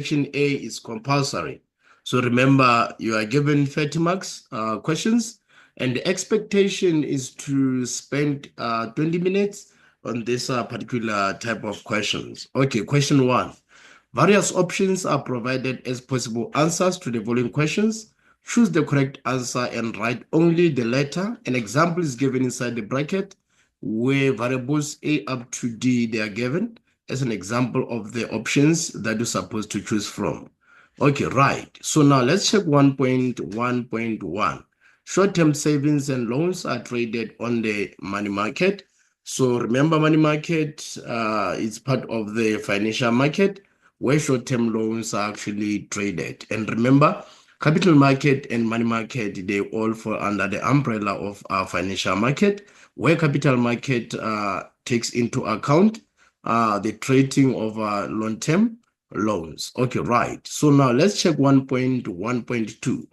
section A is compulsory. So remember, you are given 30 marks questions, and the expectation is to spend 20 minutes on this particular type of questions. Okay, question 1. Various options are provided as possible answers to the following questions. Choose the correct answer and write only the letter. An example is given inside the bracket where variables A up to D they are given as an example of the options that you're supposed to choose from. Okay, right. So now let's check 1.1.1. Short-term savings and loans are traded on the money market. So remember, money market is part of the financial market where short-term loans are actually traded. And remember, capital market and money market, they all fall under the umbrella of our financial market, where capital market takes into account the trading of long-term loans. Okay, right. So now let's check 1.1.2.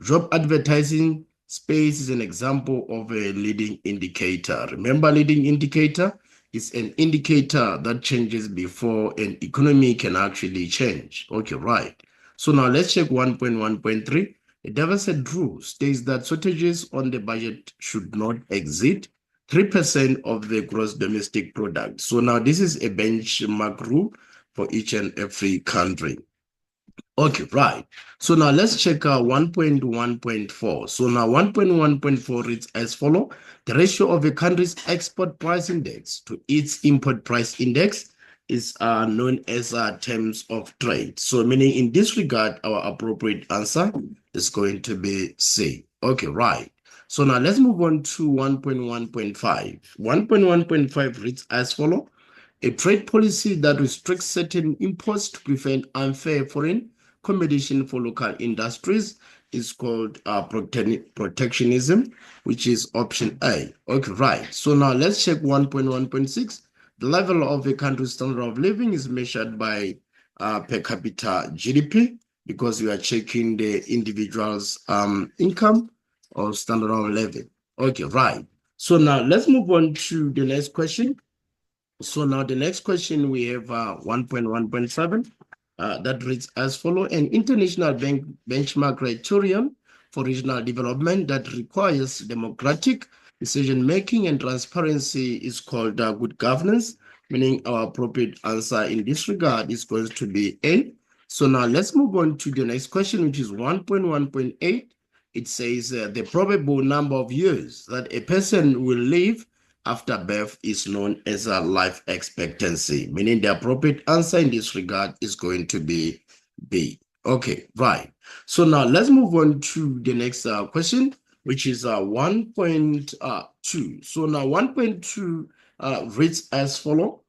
Job advertising space is an example of a leading indicator. Remember, leading indicator is an indicator that changes before an economy can actually change. Okay, right. So now let's check 1.1.3. A deficit rule states that shortages on the budget should not exceed 3% of the gross domestic product. So now this is a benchmark rule for each and every country. Okay, right. So now let's check 1.1.4. So now 1.1.4 reads as follow. The ratio of a country's export price index to its import price index is known as terms of trade. So meaning in this regard, our appropriate answer is going to be C. Okay, right. So now let's move on to 1.1.5. 1.1.5 reads as follow. A trade policy that restricts certain imports to prevent unfair foreign competition for local industries is called protectionism, which is option A. Okay, right. So now let's check 1.1.6. The level of a country's standard of living is measured by per capita GDP because we are checking the individual's income or standard of living. Okay, right. So now let's move on to the next question. So now the next question we have 1.1.7 that reads as follow. An international benchmark criterion for regional development that requires democratic decision-making and transparency is called good governance, meaning our appropriate answer in this regard is going to be A. So now let's move on to the next question, which is 1.1.8. It says the probable number of years that a person will live after birth is known as a life expectancy, meaning the appropriate answer in this regard is going to be B. Okay, right. So now let's move on to the next question, which is 1.2. So now 1.2 reads as follow.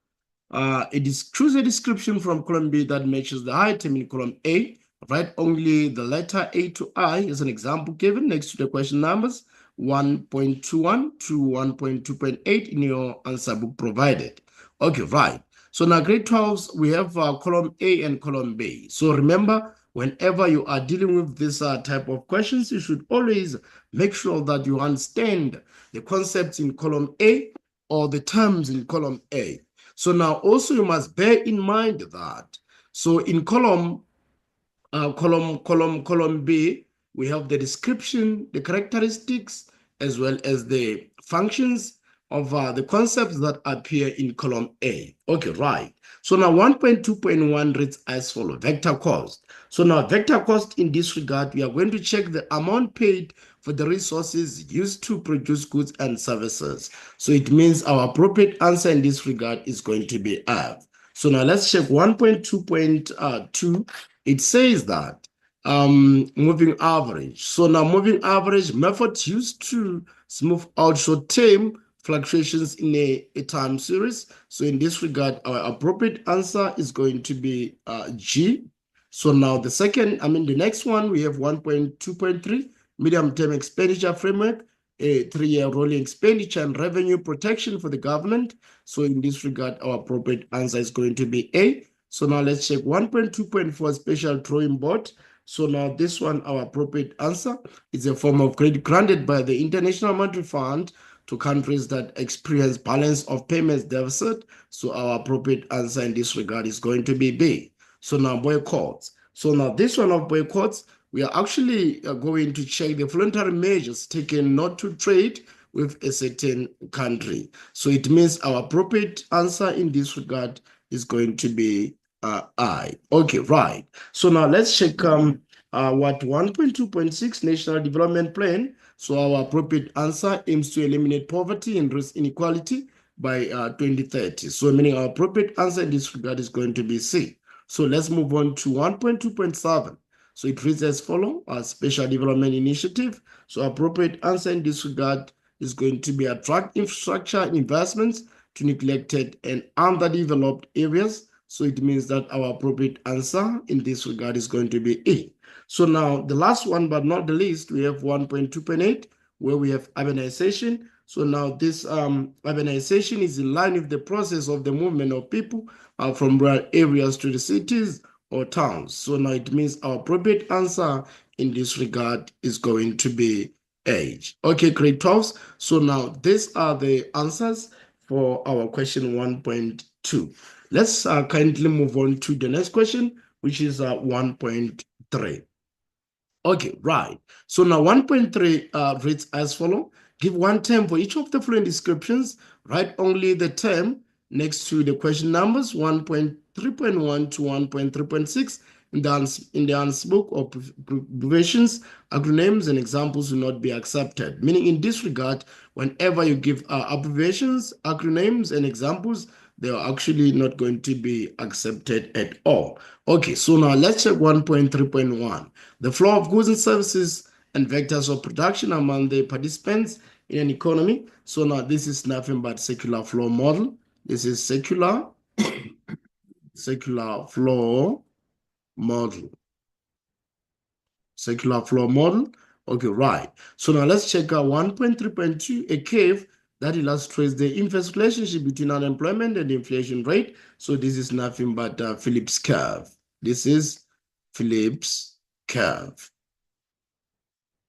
Choose a description from column B that matches the item in column A. Write only the letter A to I as an example given next to the question numbers 1.21 to 1.2.8 in your answer book provided. Okay, right. So now grade 12s, we have column A and column B. So remember, whenever you are dealing with this type of questions, you should always make sure that you understand the concepts in column A or the terms in column A. So now also you must bear in mind that, so in column B, we have the description, the characteristics, as well as the functions of the concepts that appear in column A. Okay, right. So now 1.2.1 reads as follows, vector cost. So now vector cost in this regard, we are going to check the amount paid for the resources used to produce goods and services. So it means our appropriate answer in this regard is going to be F. So now let's check 1.2.2. It says that moving average. So now moving average methods used to smooth out short-term fluctuations in a time series. So in this regard, our appropriate answer is going to be G. So now the next one, we have 1.2.3, medium-term expenditure framework, a 3-year rolling expenditure and revenue protection for the government. So in this regard, our appropriate answer is going to be A. So now let's check 1.2.4 special drawing board. So now this one, our appropriate answer is a form of credit granted by the International Monetary Fund to countries that experience balance of payments deficit. So our appropriate answer in this regard is going to be B. So now boycotts. So now this one of boycotts, we are actually going to check the voluntary measures taken not to trade with a certain country. So it means our appropriate answer in this regard is going to be I. Okay, right. So now let's check what 1.2.6 National Development Plan. So our appropriate answer aims to eliminate poverty and race inequality by 2030. So meaning our appropriate answer in this regard is going to be C. So let's move on to 1.2.7. So it reads as follows: a special development initiative. So appropriate answer in this regard is going to be attract infrastructure investments to neglected and underdeveloped areas. So it means that our appropriate answer in this regard is going to be E. So now the last one, but not the least, we have 1.2.8, where we have urbanization. So now this urbanization is in line with the process of the movement of people from rural areas to the cities or towns. So now it means our appropriate answer in this regard is going to be age. Okay, grade 12. So now these are the answers for our question 1.2. Let's kindly move on to the next question, which is 1.3. Okay, right. So now 1.3 reads as follows. Give one term for each of the following descriptions. Write only the term next to the question numbers 1.3.1 to 1.3.6 in the answer book or abbreviations, acronyms, and examples will not be accepted. Meaning in this regard, whenever you give abbreviations, acronyms, and examples, they are actually not going to be accepted at all. Okay, so now let's check 1.3.1. The flow of goods and services and vectors of production among the participants in an economy. So now this is nothing but circular flow model. This is circular flow model. Circular flow model. Okay, right. So now let's check out 1.3.2, a curve that illustrates the inverse relationship between unemployment and inflation rate. So this is nothing but Phillips curve. This is Phillips curve.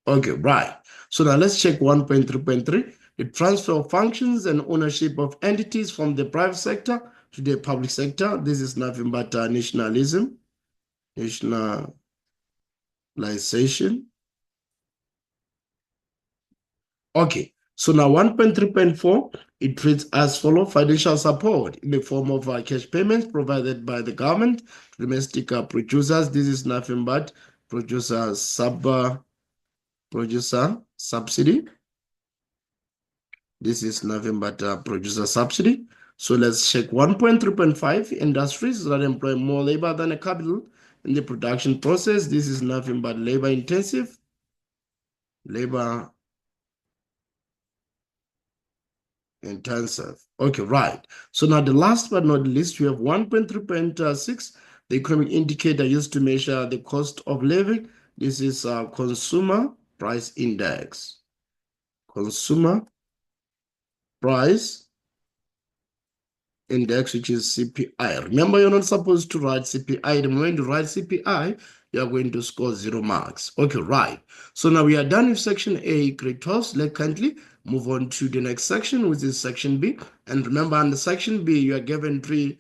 Okay, right. So now let's check 1.3.3, the transfer of functions and ownership of entities from the private sector to the public sector. This is nothing but nationalism, nationalization. Okay, so now 1.3.4, it reads as follows: financial support in the form of cash payments provided by the government to domestic producers. This is nothing but producer subsidy. This is nothing but producer subsidy. So let's check 1.3.5, industries that employ more labor than a capital in the production process. This is nothing but labor intensive. Labor intensive. Okay, right. So now the last but not least, we have 1.3.6, the economic indicator used to measure the cost of living. This is consumer price index. Consumer price index, which is CPI. Remember, you're not supposed to write CPI. The moment you write CPI, you're going to score 0 marks. Okay, right. So now we are done with section A, grade 12. Let's kindly move on to the next section, which is section B. And remember, under section B, you are given three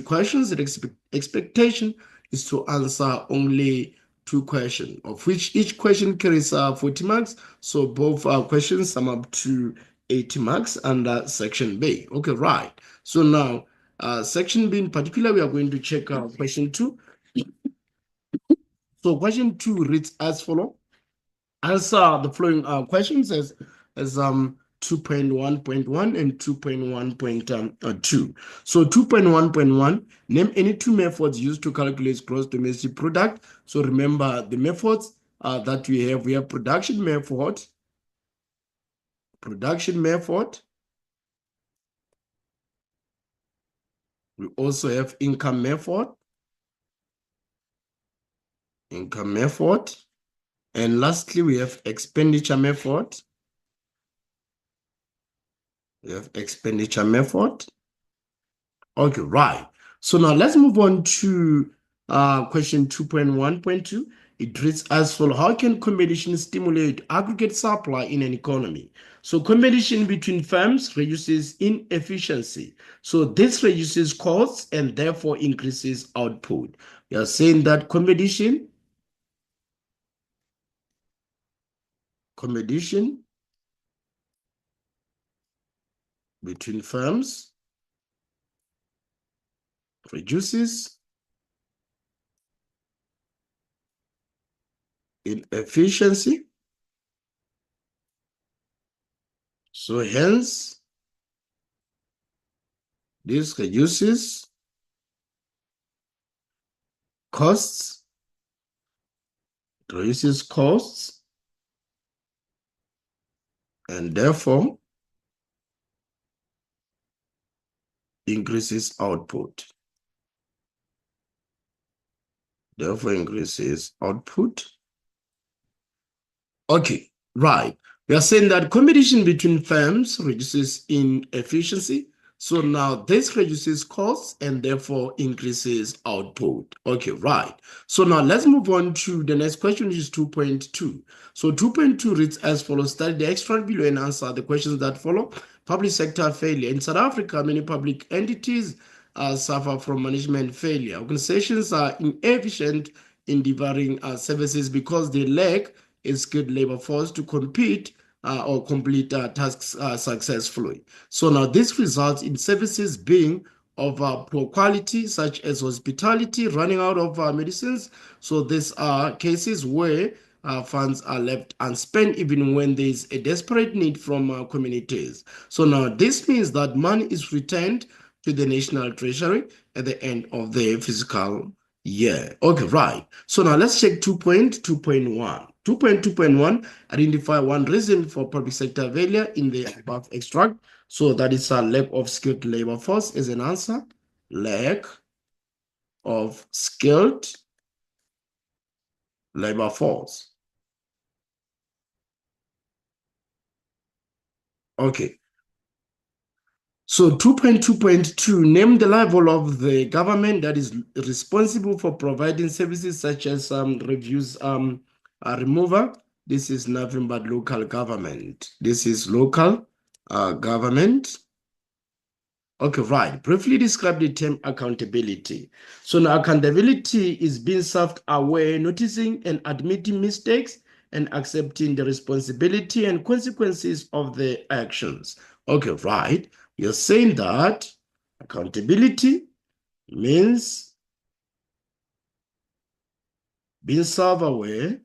questions. The expectation is to answer only 2 questions, of which each question carries 40 marks. So both questions sum up to 80 marks under section B. Okay, right. So now, section B in particular, we are going to check question 2. So question 2 reads as follows. Answer the following questions as 2.1.1 and 2.1.2. So 2.1.1, name any 2 methods used to calculate gross domestic product. So remember the methods that we have production method. We also have income method. And lastly, we have expenditure method. Okay, right. So now let's move on to question 2.1.2. It reads as follows: how can competition stimulate aggregate supply in an economy? So competition between firms reduces inefficiency. So this reduces costs and therefore increases output. We are saying that competition between firms reduces inefficiency. So hence, this reduces costs, and therefore increases output. Therefore increases output. Okay, right. We are saying that competition between firms reduces inefficiency. So now this reduces costs and therefore increases output. Okay, right. So now let's move on to the next question, which is 2.2. So 2.2 reads as follows: study the extract below and answer the questions that follow. Public sector failure. In South Africa, many public entities suffer from management failure. Organizations are inefficient in delivering services because they lack a skilled labor force to compete or complete tasks successfully. So now this results in services being of poor quality, such as hospitality, running out of medicines. So these are cases where funds are left unspent even when there is a desperate need from communities. So now this means that money is returned to the national treasury at the end of the fiscal year. Okay, right. So now let's check 2.2.1. 2.2.1, identify one reason for public sector failure in the above extract. So that is a lack of skilled labor force is an answer. Lack of skilled labor force. Okay. So 2.2.2, name the level of the government that is responsible for providing services such as reviews remover. This is nothing but local government. This is local government. Okay, right. Briefly describe the term accountability. So now accountability is being self-aware, noticing and admitting mistakes, and accepting the responsibility and consequences of the actions. Okay, right. You're saying that accountability means being self-aware,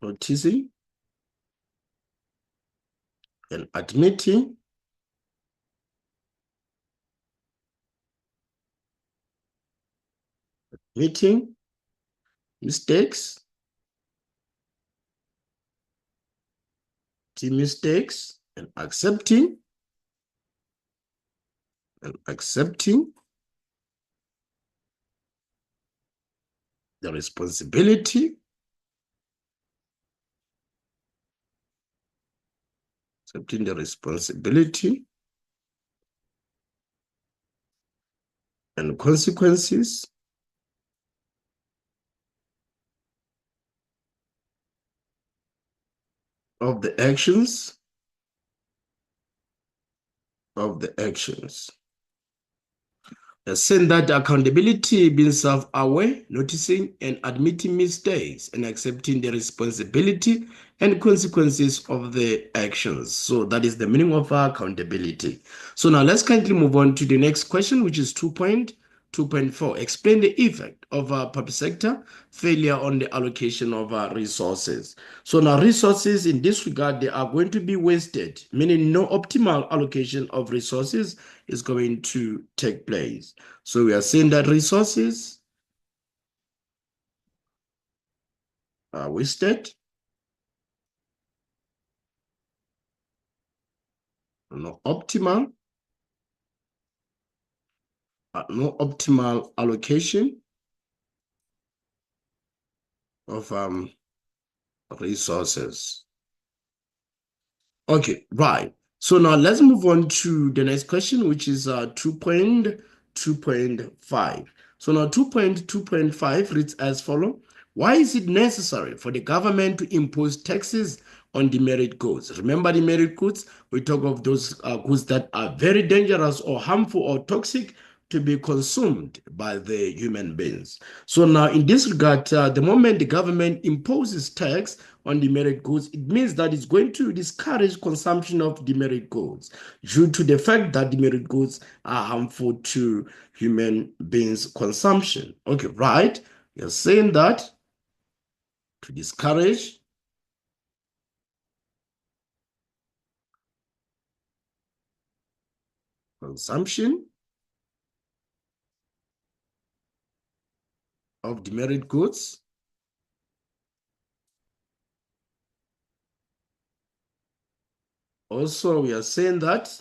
noticing and admitting mistakes, and accepting the responsibility, and consequences of the actions, saying that accountability, being self-aware, noticing and admitting mistakes, and accepting the responsibility and consequences of the actions. So that is the meaning of accountability. So now let's kindly move on to the next question, which is 2.2.4. Explain the effect of public sector failure on the allocation of resources. So now resources in this regard, they are going to be wasted, meaning no optimal allocation of resources is going to take place. So we are saying that resources are wasted, no optimal allocation of resources. Okay, right. So now let's move on to the next question, which is 2.2.5. So now 2.2.5 reads as follows. Why is it necessary for the government to impose taxes on demerit goods? Remember demerit goods? We talk of those goods that are very dangerous or harmful or toxic to be consumed by the human beings. So now in this regard, the moment the government imposes tax on demerit goods, it means that it's going to discourage consumption of demerit goods due to the fact that demerit goods are harmful to human beings' consumption. Okay, right? You're saying that to discourage consumption of demerit goods. Also, we are saying that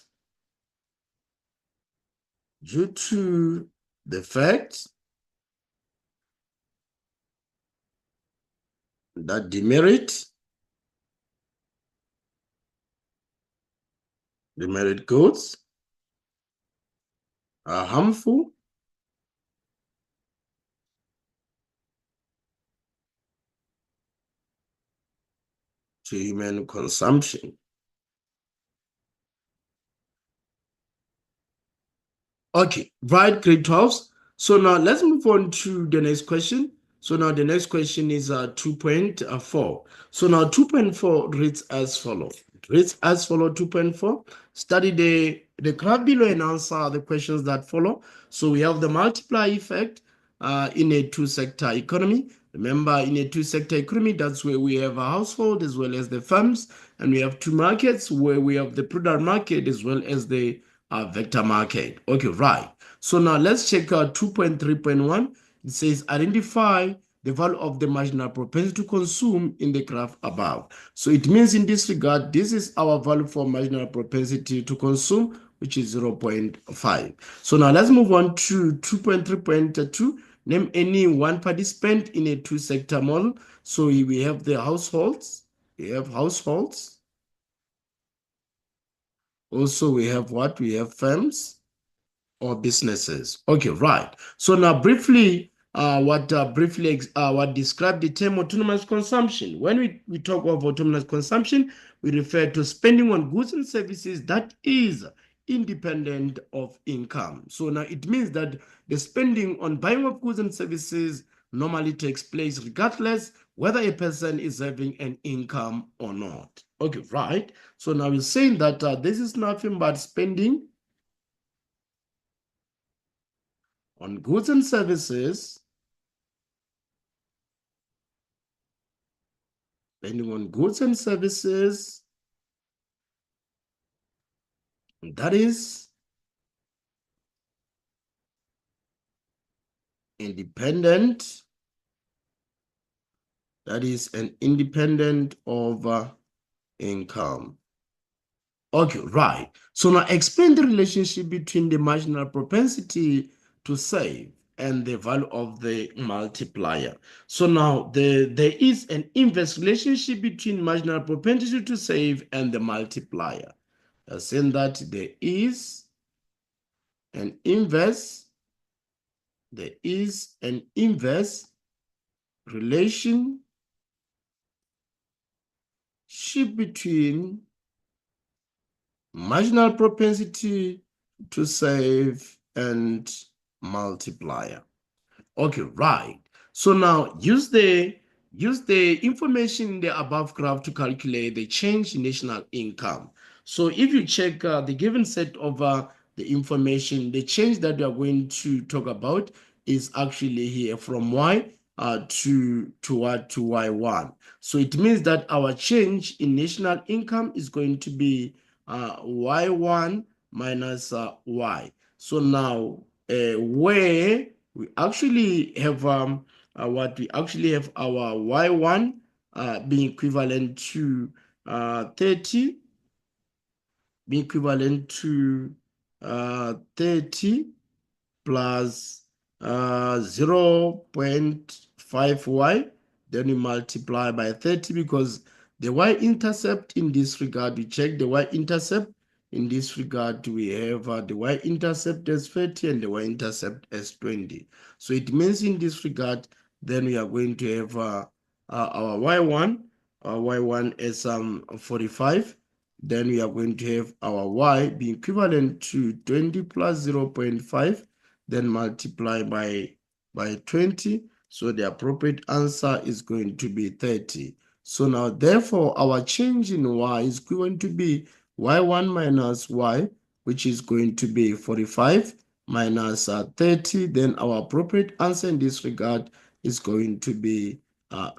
due to the fact that demerit goods are harmful to human consumption. Okay, right, grade 12s. So now let's move on to the next question. So now the next question is 2.4. So now 2.4 reads as follows. It reads as follow 2.4. Study the graph below and answer the questions that follow. So we have the multiplier effect in a two-sector economy. Remember, in a two-sector economy, that's where we have a household as well as the firms, and we have two markets where we have the product market as well as the vector market. Okay, right. So now let's check out 2.3.1. It says identify the value of the marginal propensity to consume in the graph above. So it means in this regard, this is our value for marginal propensity to consume, which is 0.5. So now let's move on to 2.3.2. Name any one participant in a two-sector model. So we have the households. We have households. Also, we have what? We have firms or businesses. Okay, right. So now briefly, what describe the term autonomous consumption. When we talk of autonomous consumption, we refer to spending on goods and services that is independent of income. So now it means that the spending on buying of goods and services normally takes place regardless whether a person is having an income or not. Okay, right. So now we're saying that this is nothing but spending on goods and services, spending on goods and services that is independent, that is an independent of income. Okay, right. So now explain the relationship between the marginal propensity to save and the value of the multiplier. So now there is an inverse relationship between marginal propensity to save and the multiplier. Saying that there is an inverse relationship between marginal propensity to save and multiplier. Okay, right. So now use the information in the above graph to calculate the change in national income. So if you check the given set of the information, the change that we are going to talk about is actually here from Y to what to Y1. So it means that our change in national income is going to be Y1 minus Y. So now where we actually have our Y1 being equivalent to 30, being equivalent to 30 plus 0.5y, then we multiply by 30 because the y-intercept in this regard, we check the y-intercept in this regard, we have the y-intercept as 30 and the y-intercept as 20. So it means in this regard, then we are going to have our y1 as 45. Then we are going to have our y be equivalent to 20 plus 0.5, then multiply by 20. So the appropriate answer is going to be 30. So now, therefore, our change in y is going to be y1 minus y, which is going to be 45 minus 30. Then our appropriate answer in this regard is going to be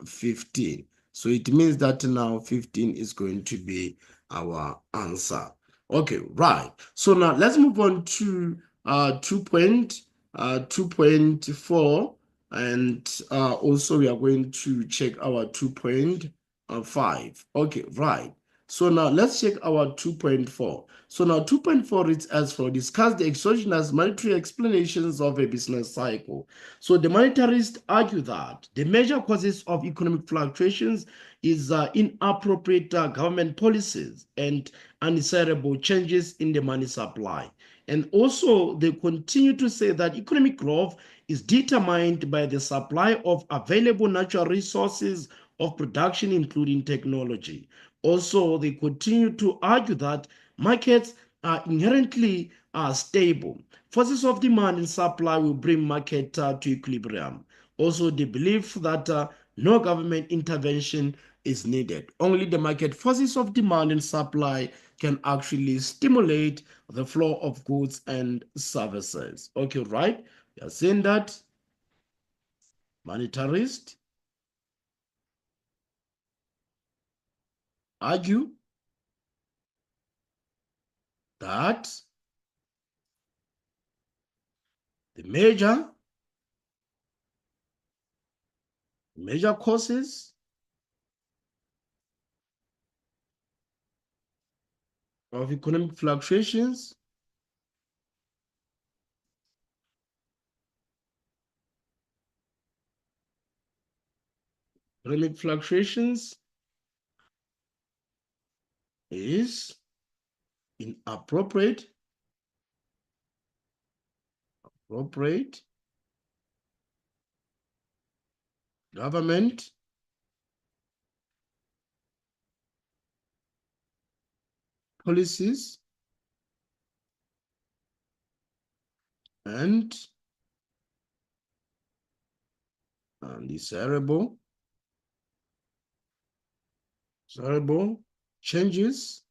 15. So it means that now 15 is going to be our answer. Okay, right. So now let's move on to 2.4, and also we are going to check our 2.5. Okay, right. So now let's check our 2.4. So now 2.4 reads as follows: discuss the exogenous monetary explanations of a business cycle. So the monetarists argue that the major causes of economic fluctuations is inappropriate government policies and undesirable changes in the money supply. And also they continue to say that economic growth is determined by the supply of available natural resources of production, including technology. Also, they continue to argue that markets are inherently stable. Forces of demand and supply will bring market to equilibrium. Also, they believe that no government intervention is needed. Only the market forces of demand and supply can actually stimulate the flow of goods and services. Okay, right? You are saying that monetarists argue that the major causes of economic fluctuations is inappropriate government policies and undesirable changes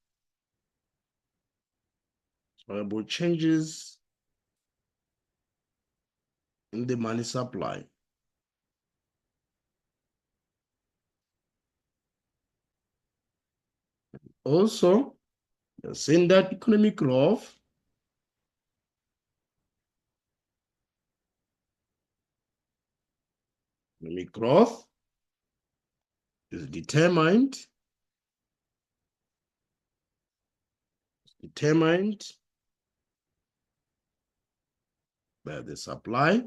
in the money supply. Also, you're saying that economic growth is determined by the supply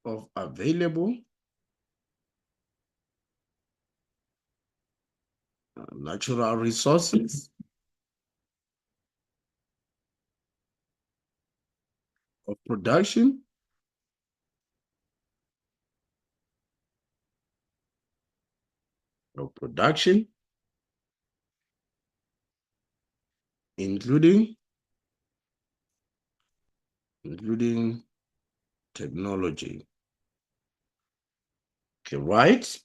of available natural resources of production, including technology. Okay, right?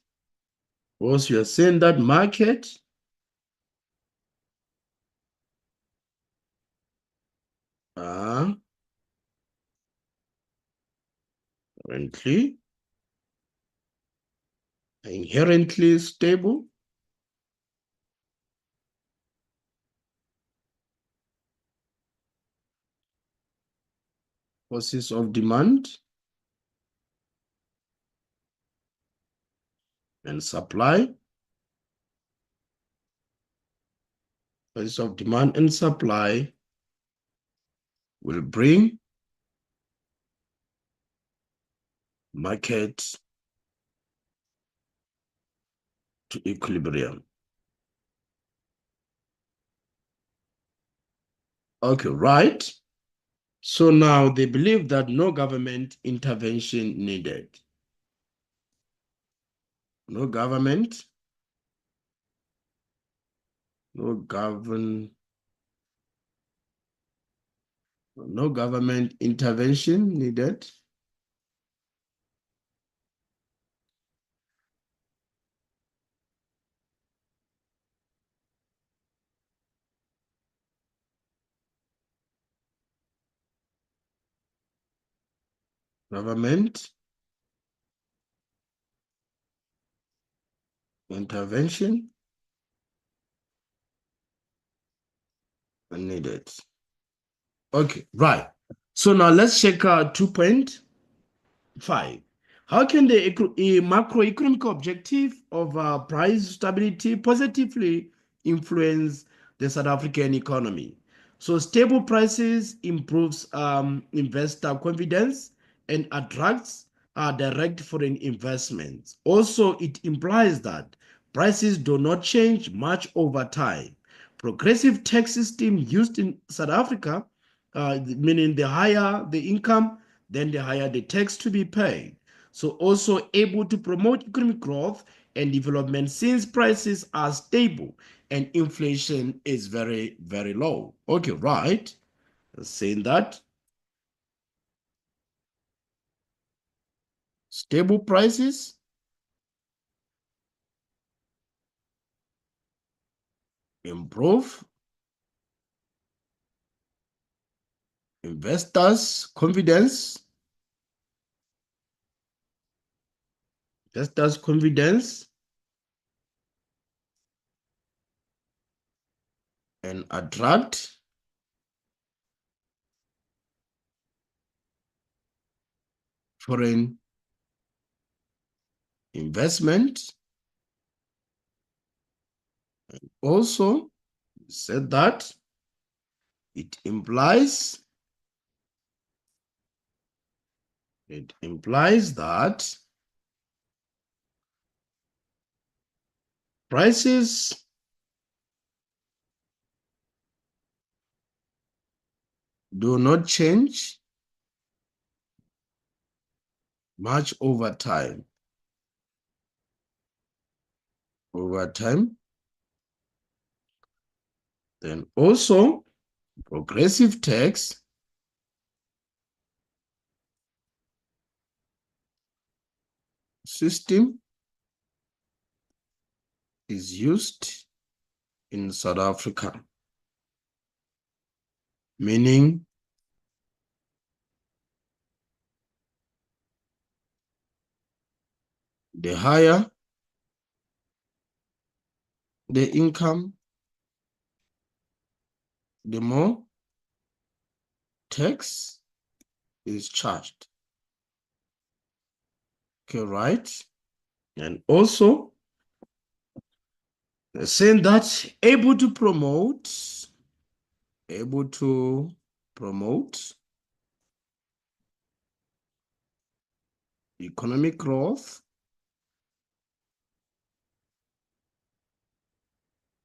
Also, you're saying that market are inherently stable forces of demand and supply. Forces of demand and supply will bring market to equilibrium. Okay, right. So now they believe that no government intervention needed. No government, no government intervention needed. Government intervention needed. Okay, right. So now let's check 2.5. How can the macroeconomic objective of price stability positively influence the South African economy? So stable prices improves investor confidence and attracts direct foreign investments. Also, it implies that prices do not change much over time. Progressive tax system used in South Africa, meaning the higher the income, then the higher the tax to be paid. So also able to promote economic growth and development since prices are stable and inflation is very, very low. Okay, right. Saying that stable prices improve investors' confidence, and attract foreign investment. Also, said that it implies that prices do not change much over time. Then also progressive tax system is used in South Africa, meaning the higher the income, the more tax is charged. Okay, right? And also saying that able to promote economic growth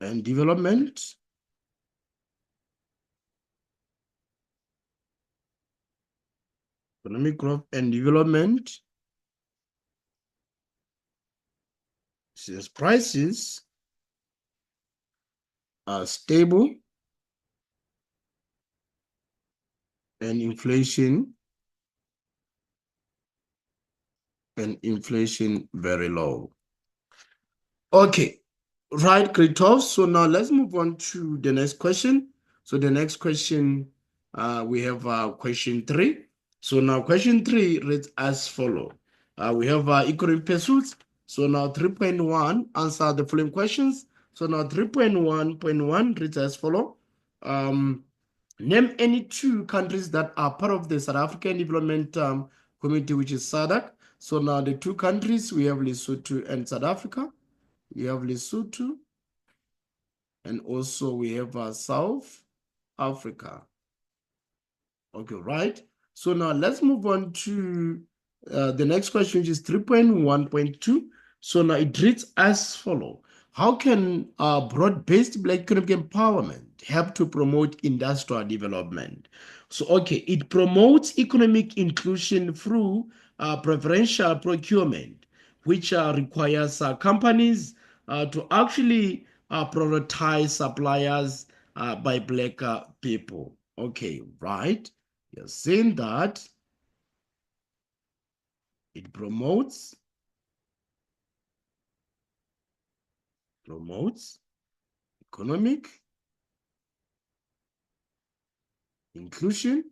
and development. Economic growth and development, since prices are stable and inflation very low. Okay, right, Kritov. So now let's move on to the next question. So the next question, we have question 3. So now question 3 reads as follow. We have economic pursuits. So now 3.1 answer the following questions. So now 3.1.1 reads as follow. Name any 2 countries that are part of the South African Development Community, which is SADC. So now the 2 countries, we have Lesotho and South Africa. We have Lesotho, and also we have South Africa. Okay, right? So now let's move on to the next question, which is 3.1.2. So now it reads as follows. How can broad-based Black economic empowerment help to promote industrial development? So, okay, it promotes economic inclusion through preferential procurement, which requires companies to actually prioritize suppliers by Black people. Okay, right? You're saying that it promotes economic inclusion,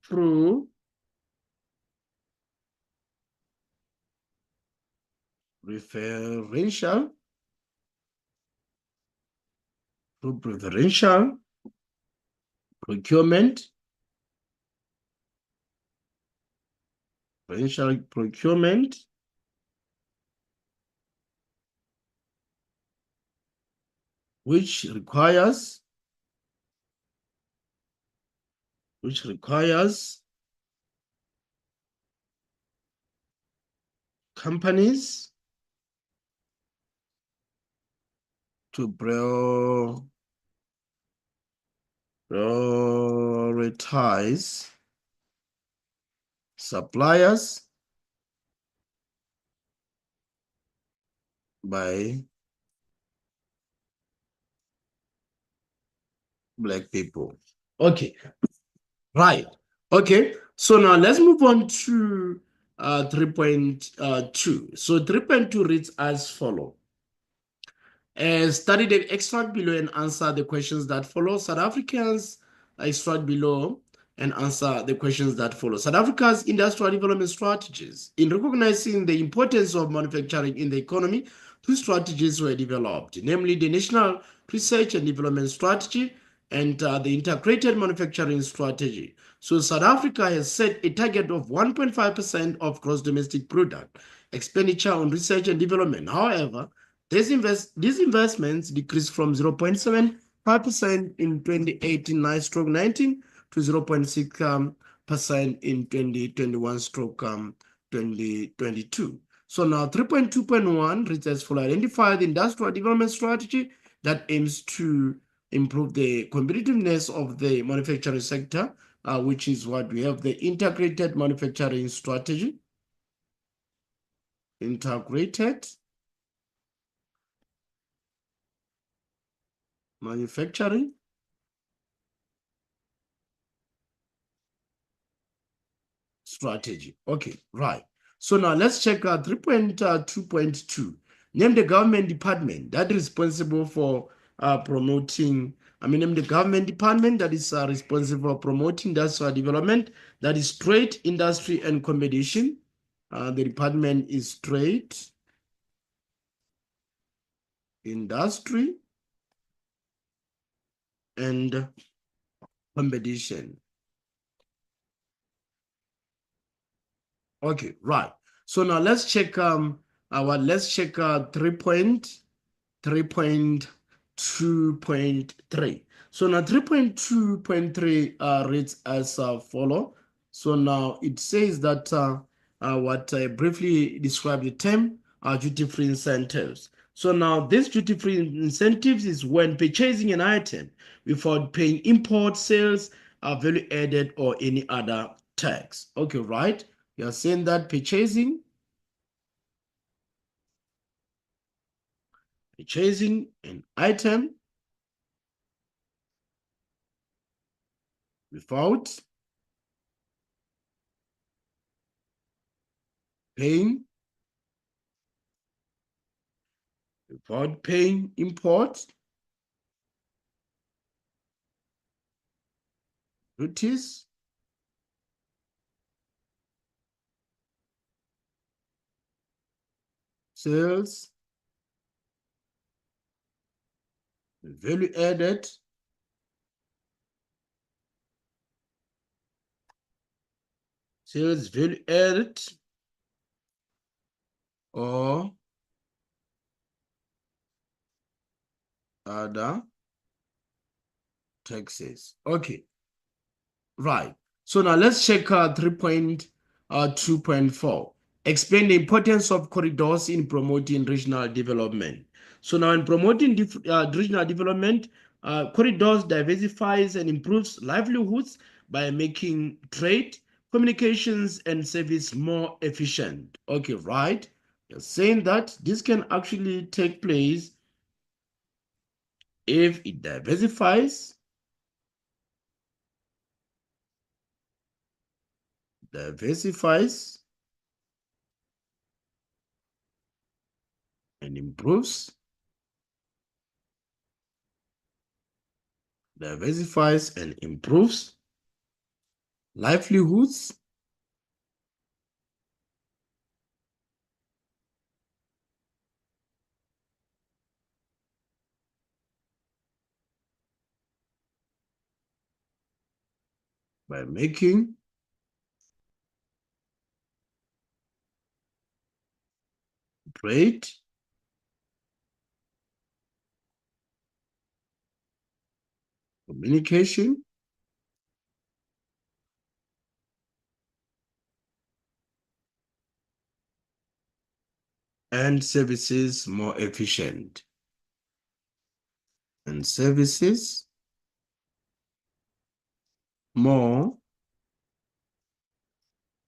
through preferential procurement, preferential procurement, which requires companies to prioritize suppliers by Black people. Okay, right. Okay, so now let's move on to 3.2. So 3.2 reads as follows. Study the extract below and answer the questions that follow. South Africans extract below and answer the questions that follow. South Africa's industrial development strategies. In recognizing the importance of manufacturing in the economy, two strategies were developed, namely the National Research and Development Strategy and the Integrated Manufacturing Strategy. So South Africa has set a target of 1.5% of gross domestic product expenditure on research and development. However, these investments decreased from 0.75% in 2018-19 to 0.6% in 2021-2022. So now 3.2.1 reads as follows. Identify the industrial development strategy that aims to improve the competitiveness of the manufacturing sector, which is what we have, the integrated manufacturing strategy. Integrated manufacturing strategy. Okay, right. So now let's check 3.2.2. Name the government department that is responsible for name the government department that is responsible for promoting industrial development. That is trade, industry, and competition. The department is trade, industry, and competition. Okay, right. So now let's check 3.2.3. So now 3.2.3 reads as follow. So now it says that what I briefly described the term duty-free incentives. So now this duty-free incentives is when purchasing an item without paying import, sales, value added, or any other tax. Okay, right? You're saying that purchasing an item without paying import duties, sales, value added, or other taxes. Okay, right. So now let's check 3.2.4. Explain the importance of corridors in promoting regional development. So now in promoting regional development, corridors diversifies and improves livelihoods by making trade, communications, and service more efficient. Okay, right. You're saying that this can actually take place if it diversifies and improves, diversifies and improves livelihoods by making trade, communication, and services more efficient. And services more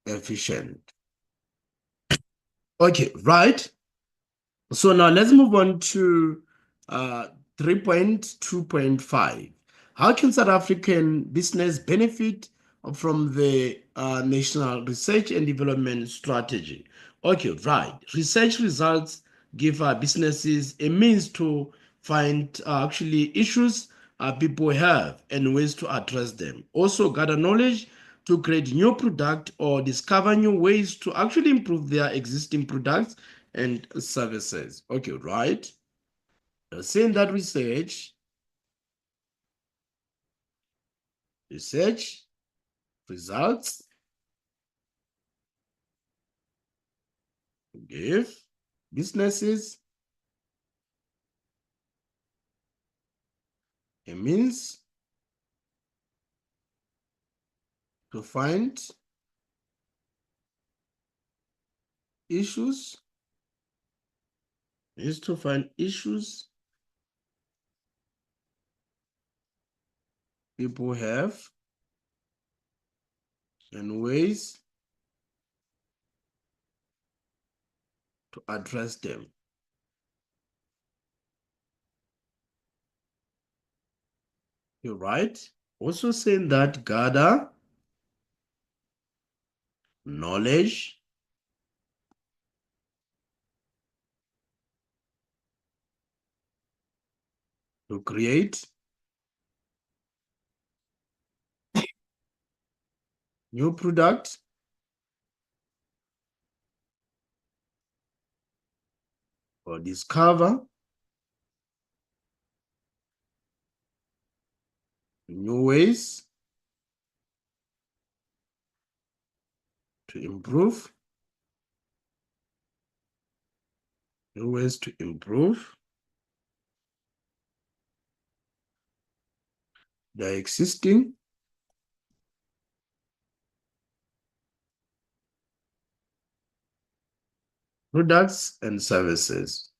efficient. Okay, right. So now let's move on to 3.2.5. How can South African business benefit from the National Research and Development Strategy? Okay, right. Research results give businesses a means to find actually issues people have and ways to address them. Also gather knowledge to create new product or discover new ways to actually improve their existing products and services. Okay, right? Saying that research results give businesses a means to find issues, people have and ways to address them. You're right. Also saying that gather knowledge to create new products or discover new ways to improve, new ways to improve the existing products and services.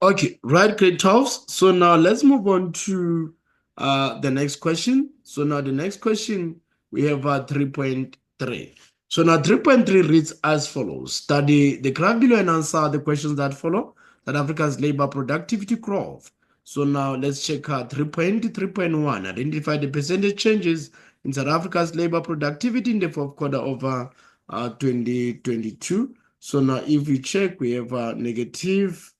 Okay, right, great talks. So now let's move on to the next question. So now the next question, we have 3.3. So now 3.3 reads as follows. Study the graph below and answer the questions that follow. South Africa's labor productivity growth. So now let's check 3.3.1. Identify the percentage changes in South Africa's labor productivity in the fourth quarter of 2022. So now if we check, we have negative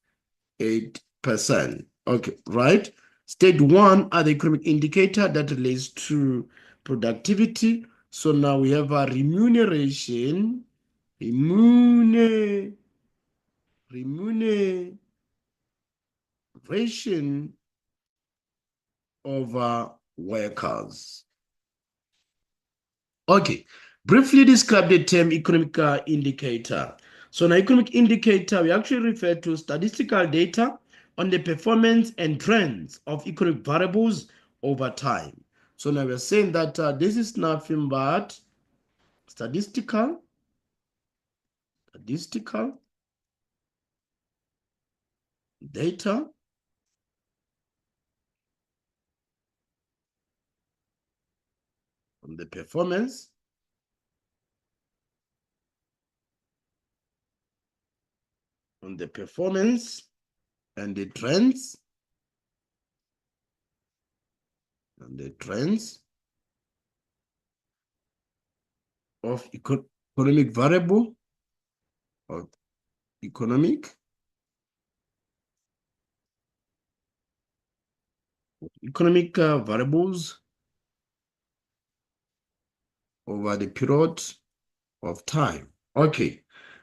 8%. Okay, right? Stage one are the economic indicator that relates to productivity. So now we have a remuneration of workers. Okay, briefly describe the term economic indicator. So an economic indicator, we actually refer to statistical data on the performance and trends of economic variables over time. So now we're saying that this is nothing but statistical data on the performance and the trends of economic variable or economic variables over the period of time. Okay,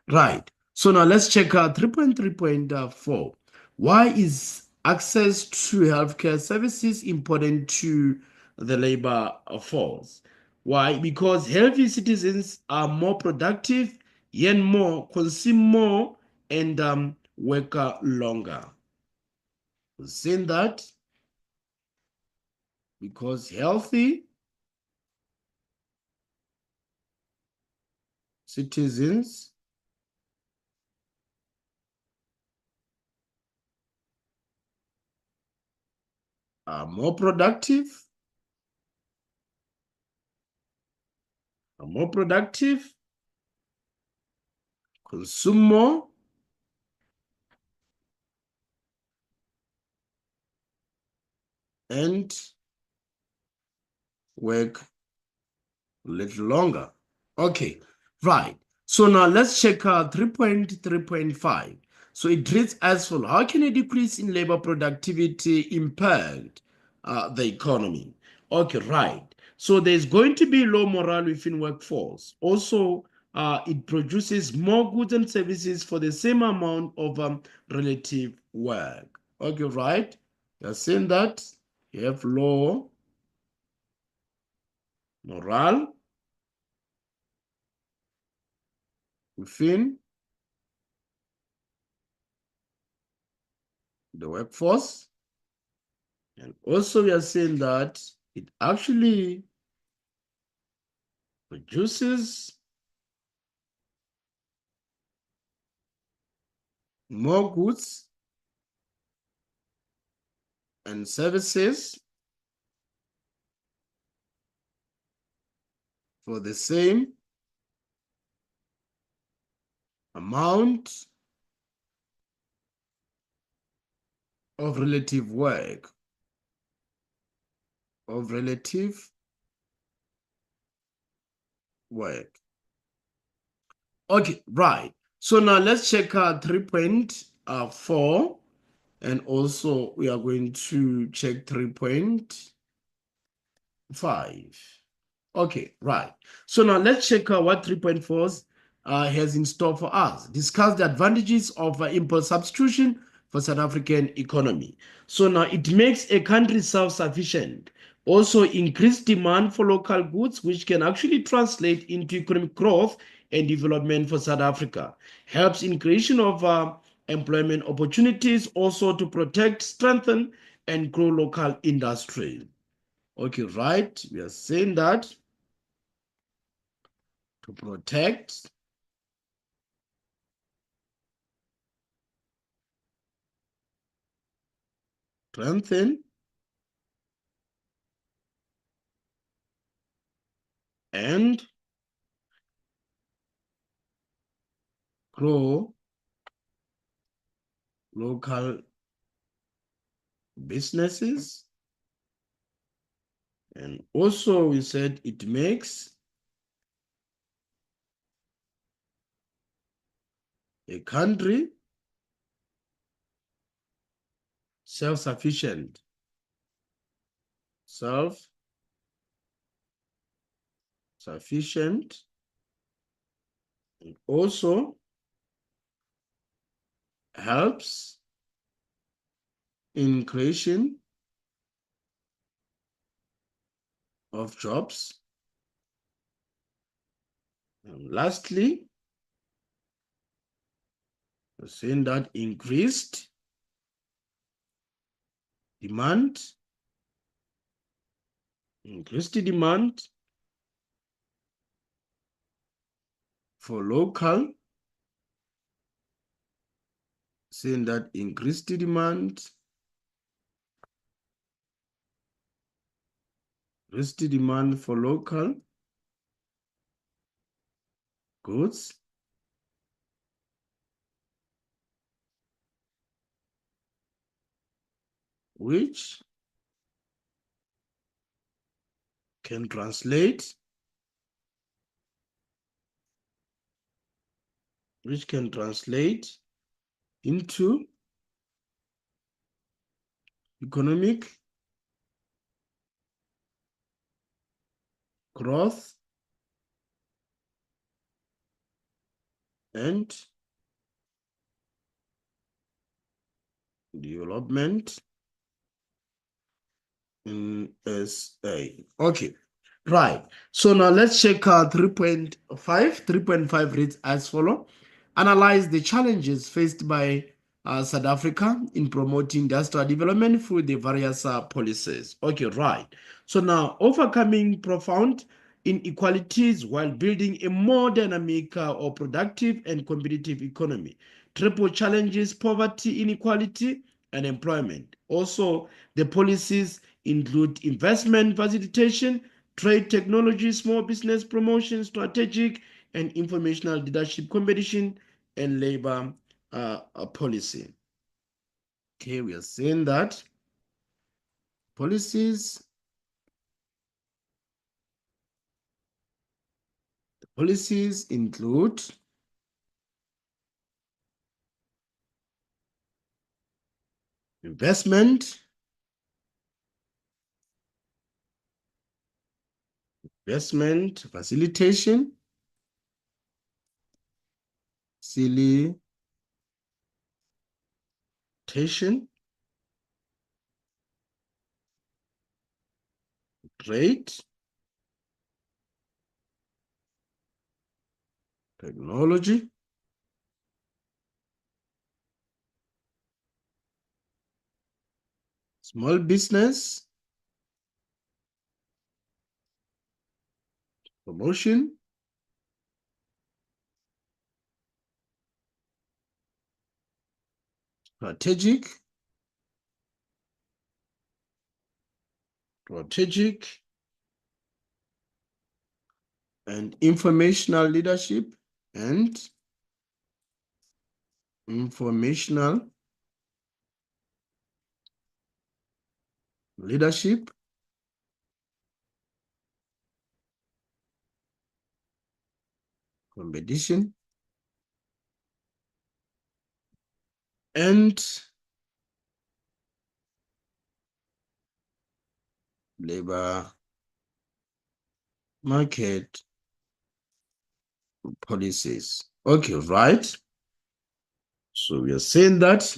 right. So now let's check out 3.3.4. Why is access to healthcare services important to the labor force? Why? Because healthy citizens are more productive, earn more, consume more, and work longer. We've seen that because healthy citizens are more productive, consume more, and work a little longer. Okay, right. So now let's check 3.3.5. So it reads as follows. How can a decrease in labor productivity impact the economy? Okay, right. So there's going to be low morale within workforce. Also, it produces more goods and services for the same amount of relative work. Okay, right. You're saying that you have low morale within the workforce. And also we are saying that it actually produces more goods and services for the same amount of relative work, Okay, right. So now let's check 3.4 and also we are going to check 3.5. Okay, right. So now let's check what 3.4 has in store for us. Discuss the advantages of import substitution for South African economy. So now it makes a country self-sufficient. Also increase demand for local goods, which can actually translate into economic growth and development for South Africa. Helps in creation of employment opportunities, also to protect, strengthen, and grow local industry. Okay, right. We are saying that to protect, strengthen, and grow local businesses. And also we said it makes a country self-sufficient, and also helps in creation of jobs. And lastly, we're saying that increased Demand, increased demand for local, saying that increased demand, for local goods, which can translate into economic growth and development in SA. Okay, right. So now let's check 3.5. 3.5 reads as follow. Analyze the challenges faced by South Africa in promoting industrial development through the various policies. Okay, right. So now, overcoming profound inequalities while building a more dynamic or productive and competitive economy. Triple challenges: poverty, inequality, and employment. Also, the policies include investment facilitation, trade technology, small business promotion, strategic and informational leadership competition, and labor policy. Okay, we are saying that policies include investment facilitation, trade, technology, small business, promotion, strategic and informational leadership, and informational leadership, competition, and labor market policies. Okay, right. So we are saying that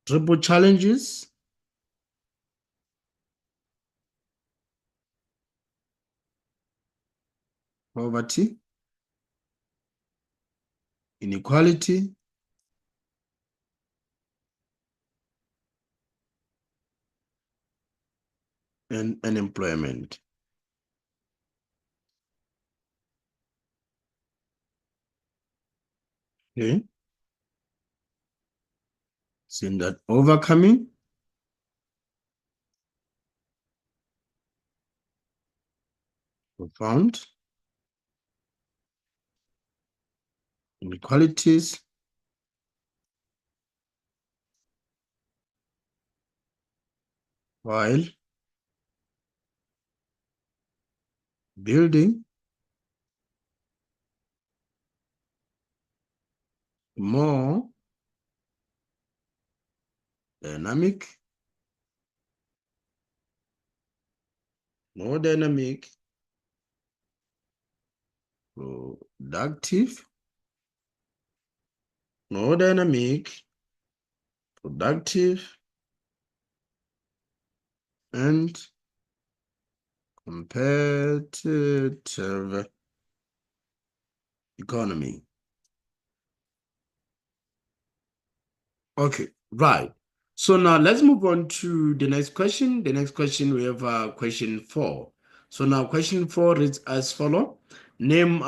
triple challenges, poverty, inequality, and unemployment. Okay. Saying that overcoming profound inequalities while building more dynamic, productive, more dynamic, productive, and competitive economy. Okay, right. So now let's move on to the next question. The next question, we have question 4. So now question 4 reads as follow. Name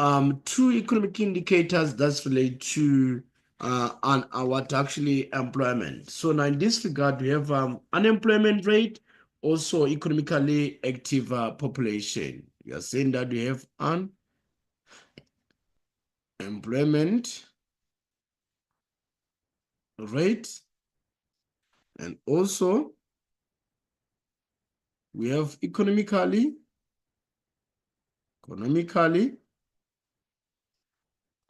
two economic indicators that's related to what actually employment. So now in this regard, we have unemployment rate, also economically active population. We are saying that we have unemployment rate, and also we have economically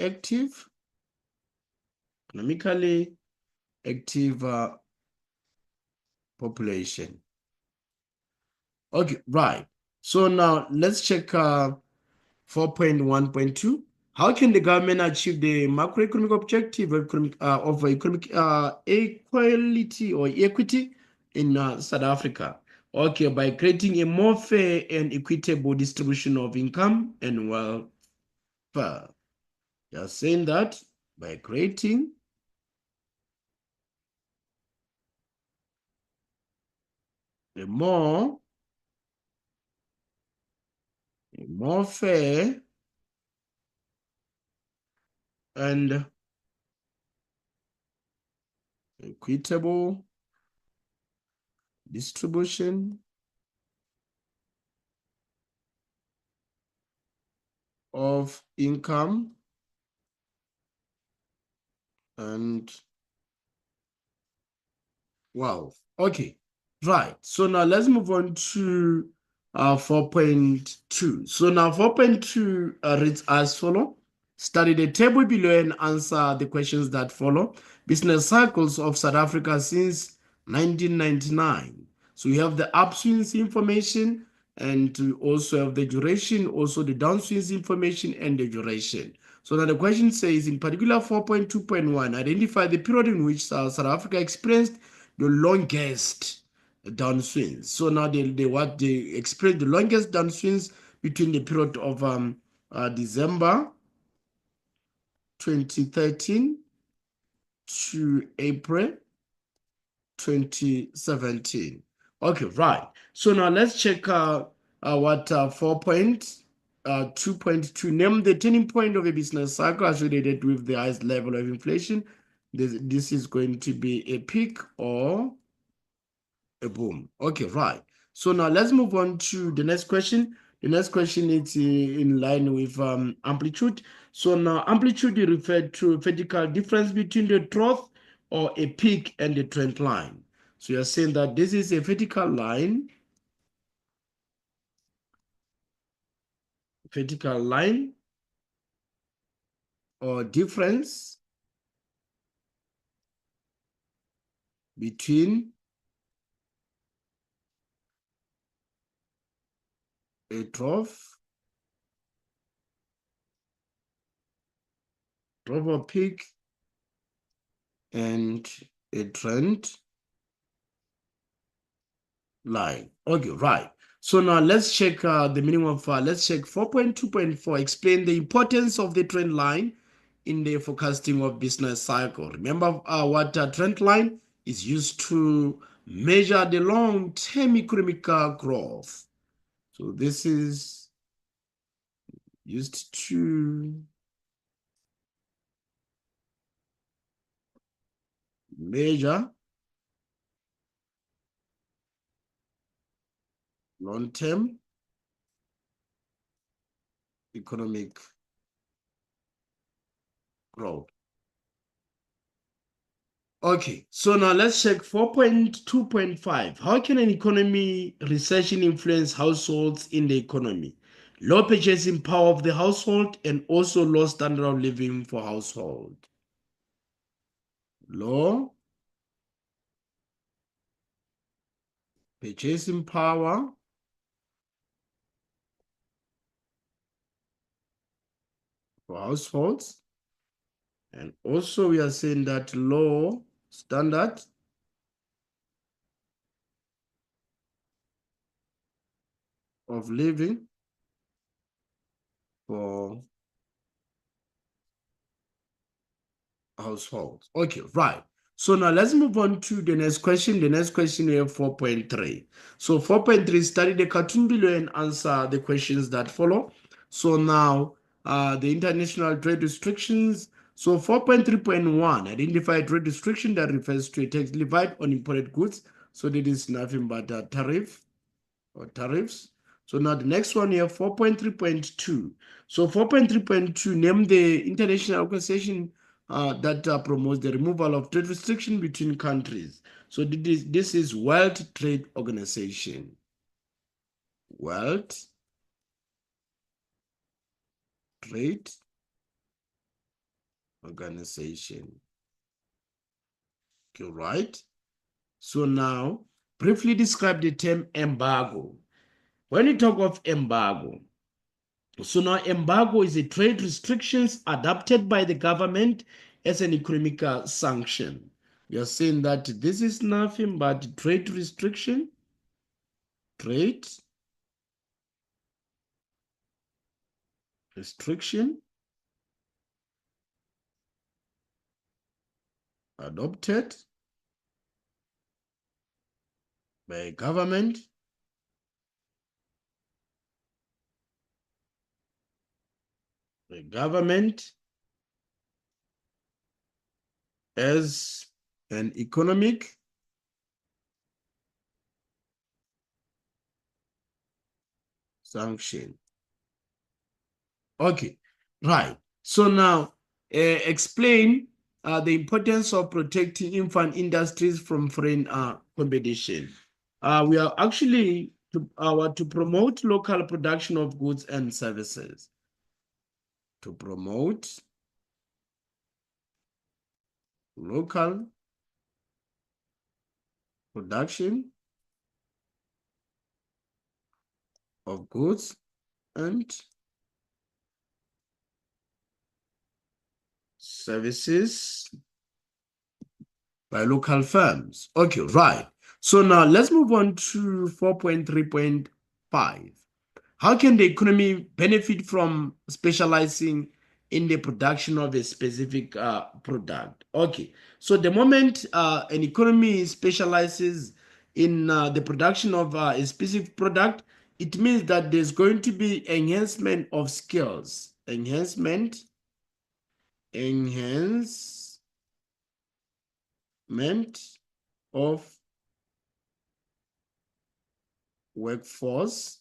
active, economically active population. Okay, right. So now let's check 4.1.2. How can the government achieve the macroeconomic objective of economic equality or equity in South Africa? Okay, by creating a more fair and equitable distribution of income and welfare. They are saying that by creating a more fair and equitable distribution of income and wealth. Okay, right. So now let's move on to 4.2. So now 4.2 reads as follow. Study the table below and answer the questions that follow. Business cycles of South Africa since 1999. So we have the upswings information, and we also have the duration, also the downswings information and the duration. So now the question says, in particular 4.2.1, identify the period in which South Africa experienced the longest downswings. So now they experienced the longest downswings between the period of December 2013 to April 2017. Okay, right. So now let's check what 4.2.2. Name the turning point of a business cycle associated with the highest level of inflation. This is going to be a peak or a boom. Okay, right. So now let's move on to the next question. The next question is in line with amplitude. So now amplitude is referred to a vertical difference between the trough or a peak and the trend line. So you're saying that this is a vertical line, or difference between a trough or peak and a trend line. Okay, right. So now let's check the meaning of, let's check 4.2.4. Explain the importance of the trend line in the forecasting of business cycle. Remember what trend line is used to measure the long-term economic growth. So this is used to measure long-term economic growth. Okay, so now let's check 4.2.5. How can an economy recession influence households in the economy? Low purchasing power of the household and also low standard of living for household. Low purchasing power for households. And also we are saying that low standard of living for households. Okay, right. So now let's move on to the next question. The next question we have 4.3. So 4.3, study the cartoon below and answer the questions that follow. So now the international trade restrictions. So 4.3.1, identify a trade restriction that refers to a tax levied on imported goods. So that is nothing but a tariff or tariffs. So now the next one here, 4.3.2. So 4.3.2, name the international organization that promotes the removal of trade restriction between countries. So this is World Trade Organization. World Trade Organization. Okay, right? So now, briefly describe the term embargo. When you talk of embargo, so now embargo is a trade restrictions adopted by the government as an economic sanction. We are saying that this is nothing but trade restriction, trade restriction adopted by government as an economic sanction. Okay, right. So now explain the importance of protecting infant industries from foreign competition. We are actually to promote local production of goods and services. To promote local production of goods and services by local firms. Okay, right. So now let's move on to 4.3.5. How can the economy benefit from specializing in the production of a specific product? Okay, so the moment an economy specializes in the production of a specific product, it means that there's going to be enhancement of skills, enhancement of workforce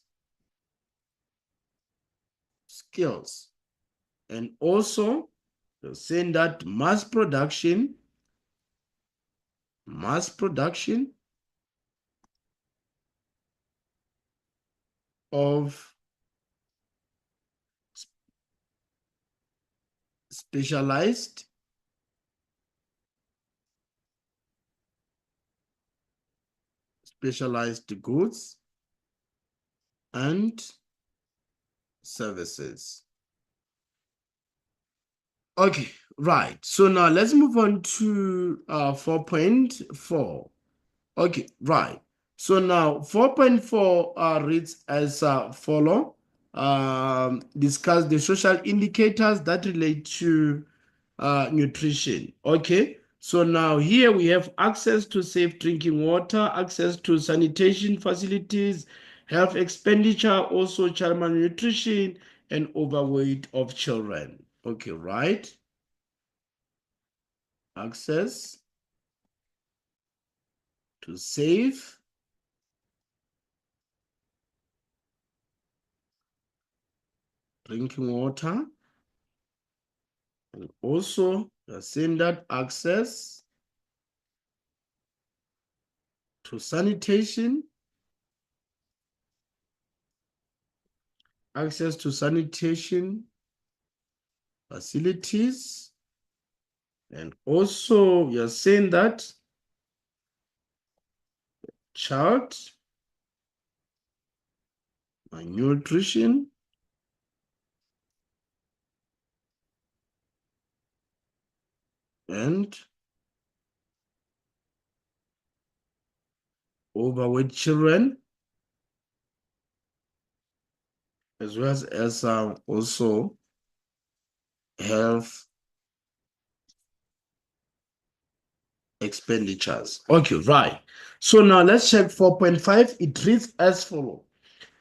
skills, and also saying that mass production of specialized goods and services. Okay, right. So now let's move on to 4.4. Okay, right. So now 4.4 reads as follow. Discuss the social indicators that relate to nutrition. Okay, so now here we have access to safe drinking water, access to sanitation facilities, health expenditure, also child malnutrition, and overweight of children. Okay, right? Access to safe drinking water, and also the same that access to sanitation, facilities, and also you're saying that child malnutrition and overweight children, as well as also health expenditures. Okay, right. So now let's check 4.5. It reads as follows.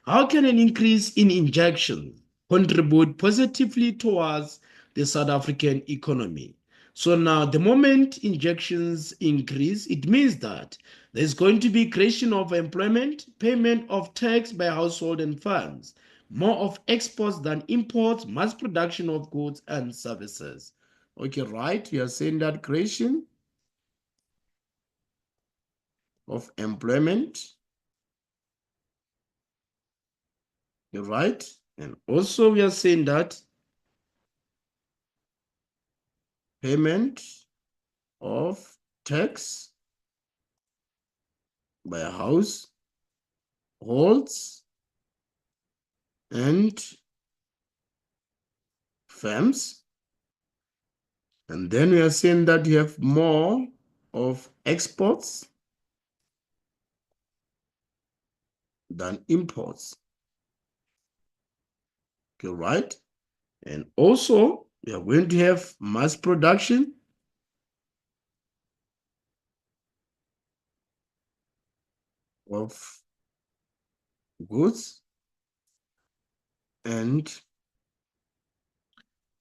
How can an increase in injections contribute positively towards the South African economy? So now the moment injections increase, it means that there's going to be creation of employment, payment of tax by household and firms, more of exports than imports, mass production of goods and services. Okay, right? We are saying that creation of employment, you're right? And also we are saying that payment of tax by households and firms. And then we are saying that you have more of exports than imports. Okay, right? And also, we are going to have mass production of goods and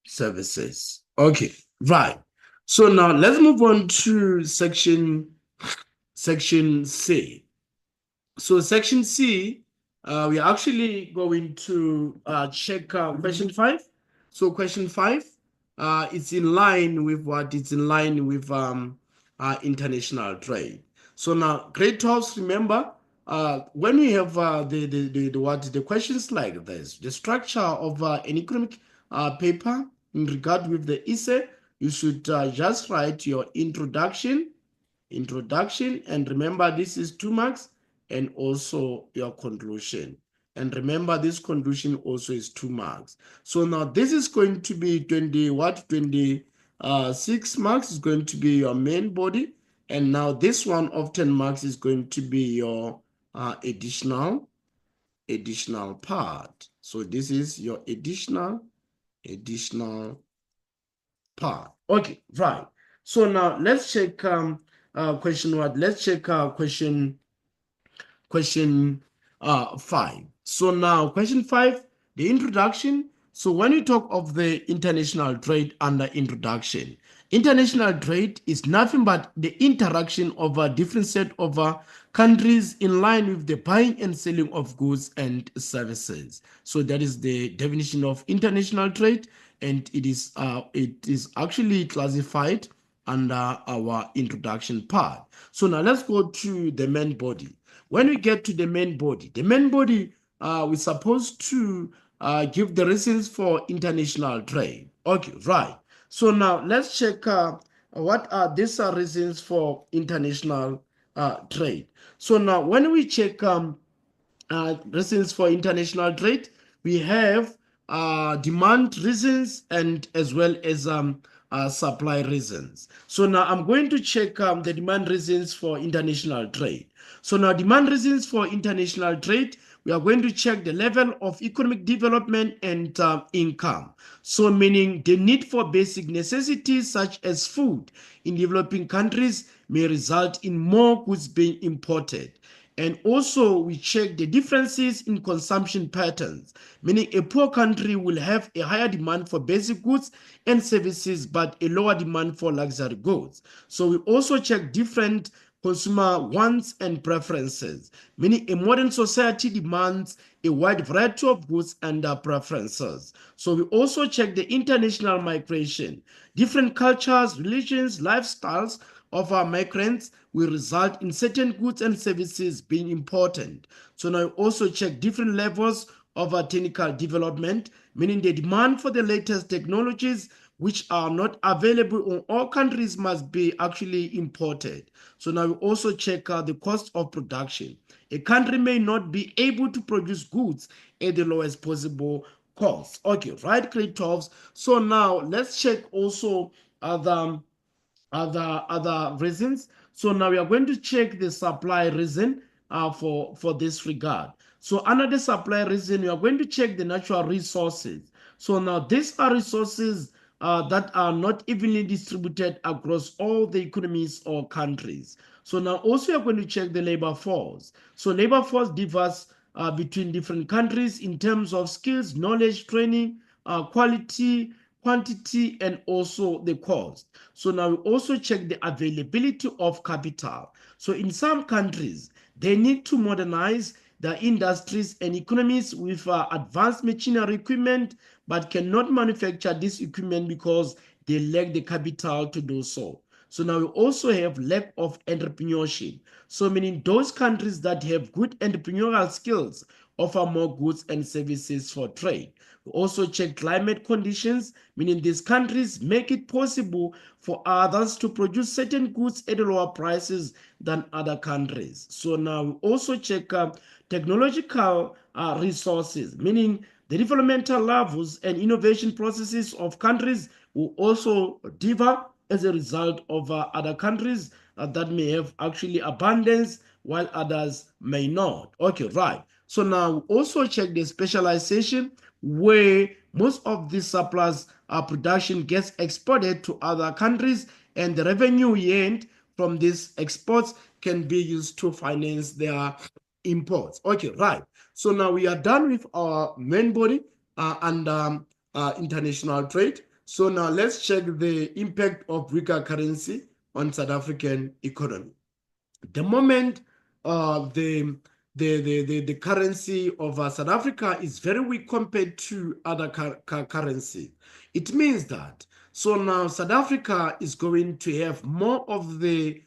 services. Okay, right. So now let's move on to section C. So section C, we're actually going to check question 5. So question 5, it's in line with what? It's in line with international trade. So now, grade 12, remember, when we have the questions like this, the structure of an economic paper in regard with the essay, you should just write your introduction, and remember this is 2 marks, and also your conclusion, and remember this conclusion also is 2 marks. So now this is going to be 26 marks is going to be your main body, and now this one of 10 marks is going to be your additional part. So this is your additional part. Okay, right. So now let's check question what? Let's check question 5. So now question 5, the introduction. So when you talk of the international trade under introduction, international trade is nothing but the interaction of a different set of countries in line with the buying and selling of goods and services. So that is the definition of international trade, and it is actually classified under our introduction part. So now let's go to the main body. When we get to the main body, we're supposed to give the reasons for international trade. Okay, right. So now let's check what are these reasons for international trade. So now when we check reasons for international trade, we have demand reasons and as well as supply reasons. So now I'm going to check the demand reasons for international trade. So now demand reasons for international trade, we are going to check the level of economic development and income. So meaning the need for basic necessities such as food in developing countries may result in more goods being imported. And also we check the differences in consumption patterns, meaning a poor country will have a higher demand for basic goods and services, but a lower demand for luxury goods. So we also check different consumer wants and preferences, meaning a modern society demands a wide variety of goods and preferences. So we also check the international migration. Different cultures, religions, lifestyles of our migrants will result in certain goods and services being important. So now we also check different levels of our technical development, meaning the demand for the latest technologies which are not available in all countries must be actually imported. So now we also check out the cost of production. A country may not be able to produce goods at the lowest possible cost. Okay, right, grade 12. So now let's check also other reasons. So now we are going to check the supply reason for this regard. So under the supply reason, we are going to check the natural resources. So now these are resources that are not evenly distributed across all the economies or countries. So now also you're going to check the labor force. So labor force differs between different countries in terms of skills, knowledge, training, quality, quantity, and also the cost. So now we also check the availability of capital. So in some countries, they need to modernize the industries and economies with advanced machinery equipment, but cannot manufacture this equipment because they lack the capital to do so. So now we also have lack of entrepreneurship. So meaning those countries that have good entrepreneurial skills offer more goods and services for trade. We also check climate conditions, meaning these countries make it possible for others to produce certain goods at lower prices than other countries. So now we also check technological resources, meaning the developmental levels and innovation processes of countries will also differ as a result of other countries that may have actually abundance while others may not. Okay, right. So now also check the specialization where most of this surplus production gets exported to other countries, and the revenue earned from these exports can be used to finance their imports. Okay, right. So now we are done with our main body and international trade. So now let's check the impact of weaker currency on South African economy. The moment the currency of South Africa is very weak compared to other currency, it means that so now South Africa is going to have more of the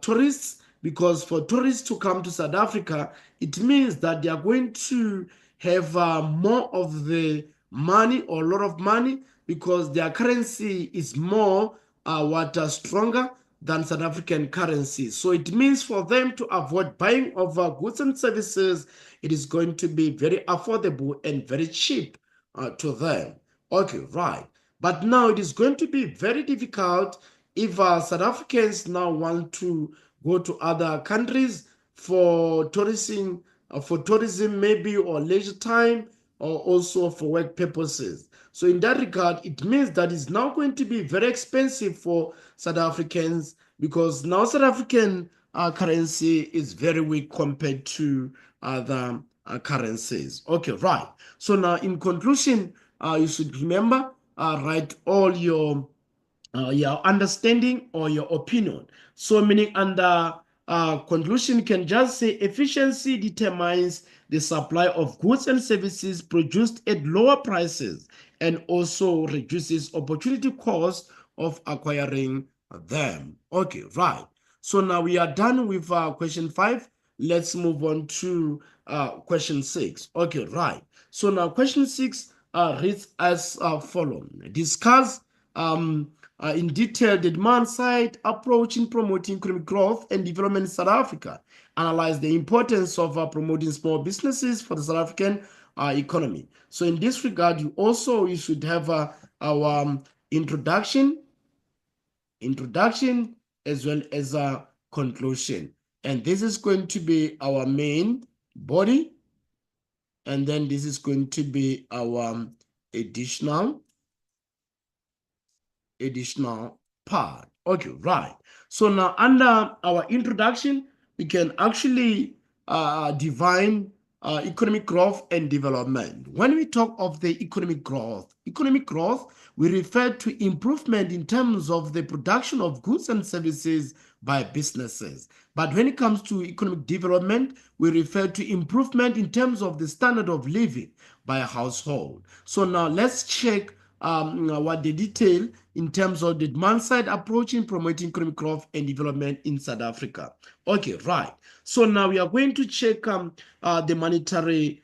tourists, because for tourists to come to South Africa, it means that they are going to have more of the money, or a lot of money, because their currency is more stronger than South African currency. So it means for them to avoid buying of goods and services, it is going to be very affordable and very cheap to them. Okay, right. But now it is going to be very difficult if South Africans now want to go to other countries for tourism, maybe, or leisure time, or also for work purposes. So in that regard, it means that it's now going to be very expensive for South Africans, because now South African currency is very weak compared to other currencies. Okay, right. So now in conclusion, you should remember, write all your understanding or your opinion. So meaning under conclusion, can just say efficiency determines the supply of goods and services produced at lower prices, and also reduces opportunity cost of acquiring them. Okay, right. So now we are done with question 5. Let's move on to question 6. Okay, right. So now question 6 reads as follows. Discuss in detail the demand side approach in promoting economic growth and development in South Africa. Analyze the importance of promoting small businesses for the South African economy. So in this regard, you should have our introduction as well as a conclusion. And this is going to be our main body. And then this is going to be our additional part. Okay, right. So now under our introduction, we can actually define economic growth and development. When we talk of the economic growth, we refer to improvement in terms of the production of goods and services by businesses. But when it comes to economic development, we refer to improvement in terms of the standard of living by a household. So now let's check what the detail in terms of the demand side approach in promoting economic growth and development in South Africa. Okay, right. So now we are going to check the monetary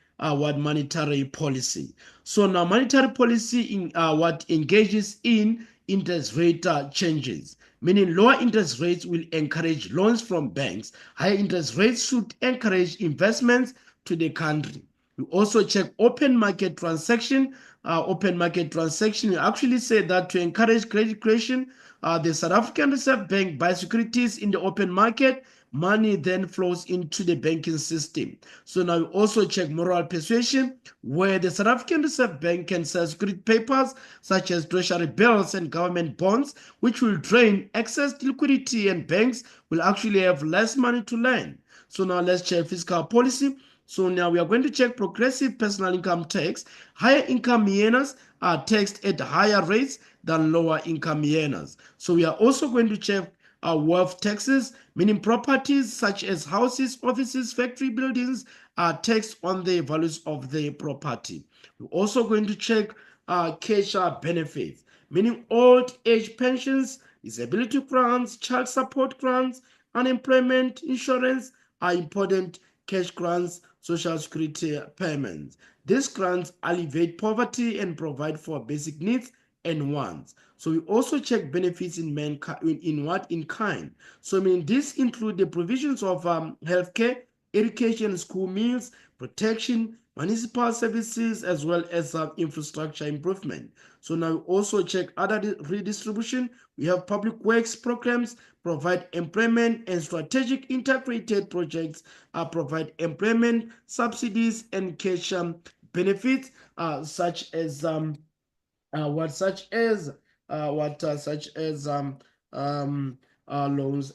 policy. So now monetary policy in what engages in interest rate changes, meaning lower interest rates will encourage loans from banks. Higher interest rates should encourage investments to the country. We also check open market transaction. Open market transaction, we actually say that to encourage credit creation, the South African Reserve Bank buys securities in the open market money then flows into the banking system. So now we also check moral persuasion, where the South African Reserve Bank can sell security papers such as treasury bills and government bonds, which will drain excess liquidity, and banks will actually have less money to lend. So now let's check fiscal policy. So now we are going to check progressive personal income tax. Higher income earners are taxed at higher rates than lower income earners. So we are also going to check wealth taxes, meaning properties such as houses, offices, factory buildings are taxed on the values of the property. We're also going to check cash benefits, meaning old age pensions, disability grants, child support grants, unemployment insurance are important cash grants, social security payments. These grants alleviate poverty and provide for basic needs and wants. So we also check benefits in kind. So I mean this include the provisions of healthcare, education, school meals, protection, municipal services, as well as infrastructure improvement. So now we also check other redistribution. We have public works programs provide employment, and strategic integrated projects provide employment subsidies and cash benefits such as loans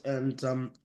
and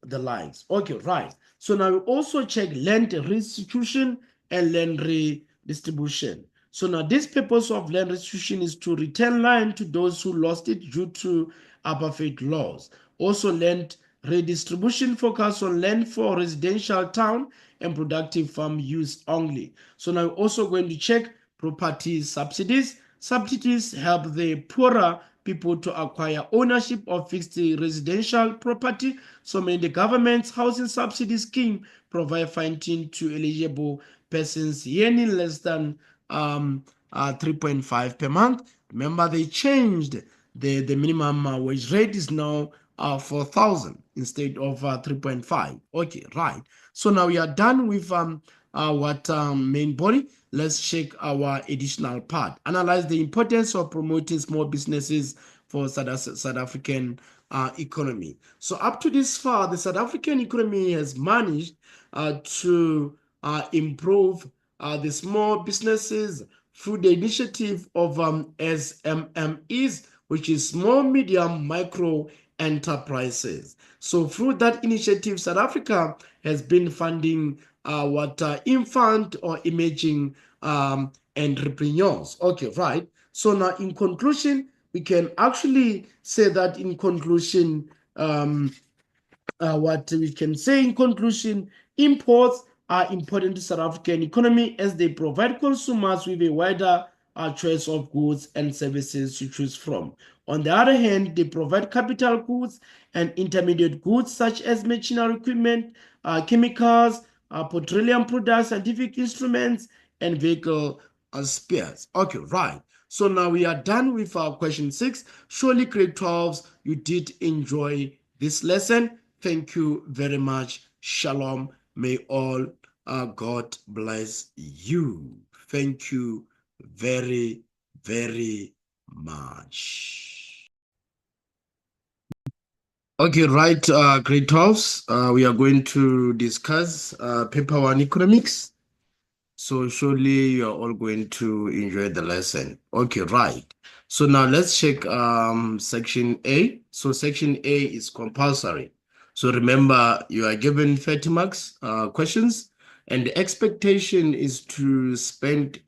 the likes. Okay, right. So now we also check land restitution and land redistribution. So now this purpose of land restitution is to return land to those who lost it due to apartheid laws. Also, land redistribution focus on land for residential town and productive farm use only. So now we're also going to check property subsidies. Subsidies help the poorer people to acquire ownership of fixed residential property. So many the government's housing subsidy scheme provide funding to eligible persons earning less than 3.5 per month. Remember, they changed the minimum wage rate is now 4,000 instead of 3.5. Okay, right. So now we are done with main body. Let's check our additional part. Analyze the importance of promoting small businesses for South African economy. So up to this far, the South African economy has managed to improve the small businesses through the initiative of SMMEs, which is small, medium, micro enterprises. So through that initiative, South Africa has been funding infant or emerging entrepreneurs. Okay, right. So now in conclusion, we can actually say that in conclusion, what we can say in conclusion, imports are important to South African economy as they provide consumers with a wider choice of goods and services to choose from. On the other hand, they provide capital goods and intermediate goods such as machinery equipment, chemicals, petroleum products, scientific instruments, and vehicle spares. Okay, right. So now we are done with our question 6. Surely, grade 12s, you did enjoy this lesson. Thank you very much. Shalom. May all God bless you. Thank you very, very much. Okay, right, grade 12s. We are going to discuss paper 1 economics. So surely you're all going to enjoy the lesson. Okay, right. So now let's check section A. So section A is compulsory. So remember, you are given 30 marks questions, and the expectation is to spend